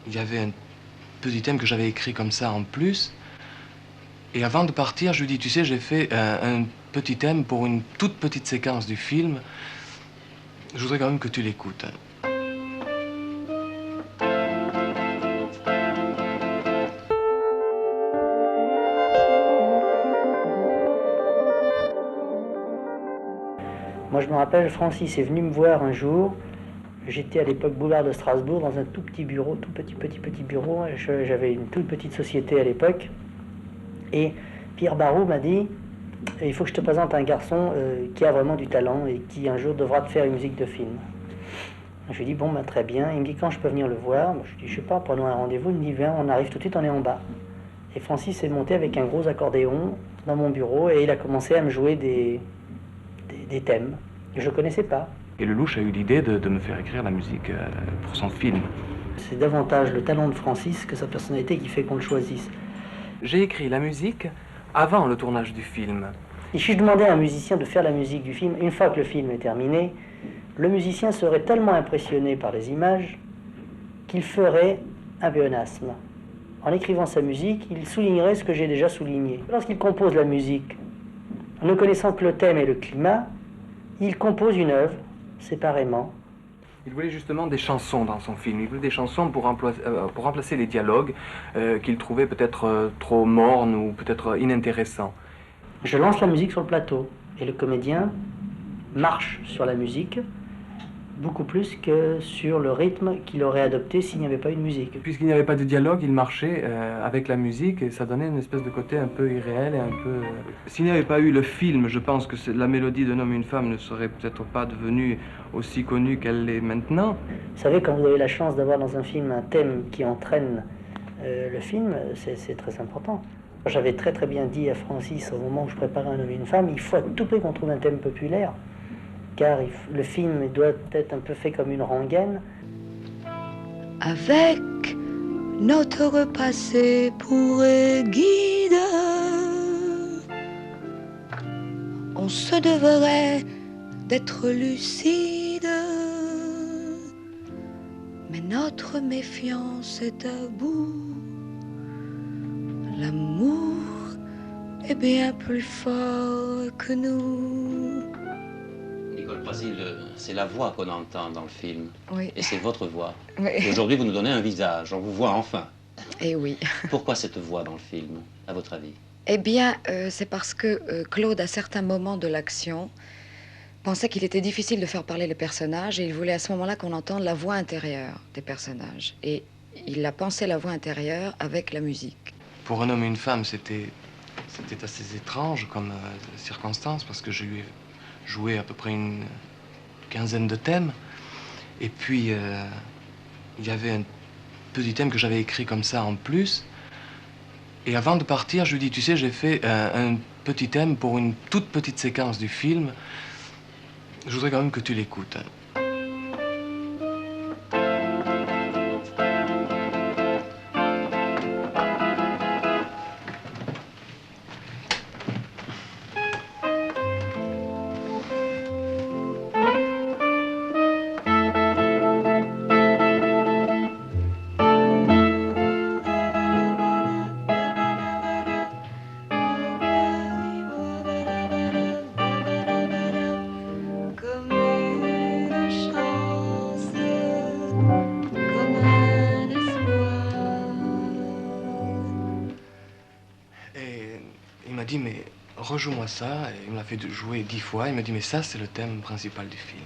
il y avait un petit thème que j'avais écrit comme ça en plus. Et avant de partir, je lui dis, tu sais, j'ai fait un petit thème pour une toute petite séquence du film. Je voudrais quand même que tu l'écoutes. Moi, je me rappelle, Francis est venu me voir un jour. J'étais à l'époque boulevard de Strasbourg dans un tout petit bureau, tout petit bureau. J'avais une toute petite société à l'époque. Et Pierre Barrault m'a dit, il faut que je te présente un garçon qui a vraiment du talent et qui un jour devra te faire une musique de film. Je lui ai dit, bon, ben, très bien. Il me dit, quand je peux venir le voir? Je lui ai dit, je sais pas, prenons un rendez-vous. Il me dit, viens, on arrive tout de suite, on est en bas. Et Francis est monté avec un gros accordéon dans mon bureau et il a commencé à me jouer des thèmes que je ne connaissais pas. Et Lelouch a eu l'idée de me faire écrire la musique pour son film. C'est davantage le talent de Francis que sa personnalité qui fait qu'on le choisisse. J'ai écrit la musique avant le tournage du film. Et si je demandais à un musicien de faire la musique du film, une fois que le film est terminé, le musicien serait tellement impressionné par les images qu'il ferait un pléonasme. En écrivant sa musique, il soulignerait ce que j'ai déjà souligné. Lorsqu'il compose la musique, en ne connaissant que le thème et le climat, il compose une œuvre séparément. Il voulait justement des chansons dans son film. Il voulait des chansons pour remplacer les dialogues qu'il trouvait peut-être trop mornes ou peut-être inintéressants. Je lance la musique sur le plateau et le comédien marche sur la musique beaucoup plus que sur le rythme qu'il aurait adopté s'il n'y avait pas eu de musique. Puisqu'il n'y avait pas de dialogue, il marchait avec la musique et ça donnait une espèce de côté un peu irréel et un peu... S'il n'y avait pas eu le film, je pense que la mélodie d'un homme et une femme ne serait peut-être pas devenue aussi connue qu'elle l'est maintenant. Vous savez, quand vous avez la chance d'avoir dans un film un thème qui entraîne le film, c'est très important. J'avais très très bien dit à Francis au moment où je préparais Un homme et une femme, il faut à tout prix qu'on trouve un thème populaire, car le film doit être un peu fait comme une rengaine. Avec notre passé pour guide, on se devrait d'être lucide, mais notre méfiance est à bout. L'amour est bien plus fort que nous. Nicole Brasil, c'est la voix qu'on entend dans le film. Oui. Et c'est votre voix. Oui. Et aujourd'hui, vous nous donnez un visage, on vous voit enfin. Eh oui. Pourquoi cette voix dans le film, à votre avis? Eh bien, c'est parce que Claude, à certains moments de l'action, pensait qu'il était difficile de faire parler les personnages et il voulait à ce moment-là qu'on entende la voix intérieure des personnages. Et il a pensé la voix intérieure avec la musique. Pour Un homme et une femme, c'était assez étrange comme circonstance parce que je lui ai joué à peu près une quinzaine de thèmes. Et puis, il y avait un petit thème que j'avais écrit comme ça en plus. Et avant de partir, je lui dis, tu sais, j'ai fait un petit thème pour une toute petite séquence du film. Je voudrais quand même que tu l'écoutes. Il m'a dit, mais rejoue-moi ça. Et il me l'a fait jouer 10 fois. Il m'a dit, mais ça, c'est le thème principal du film.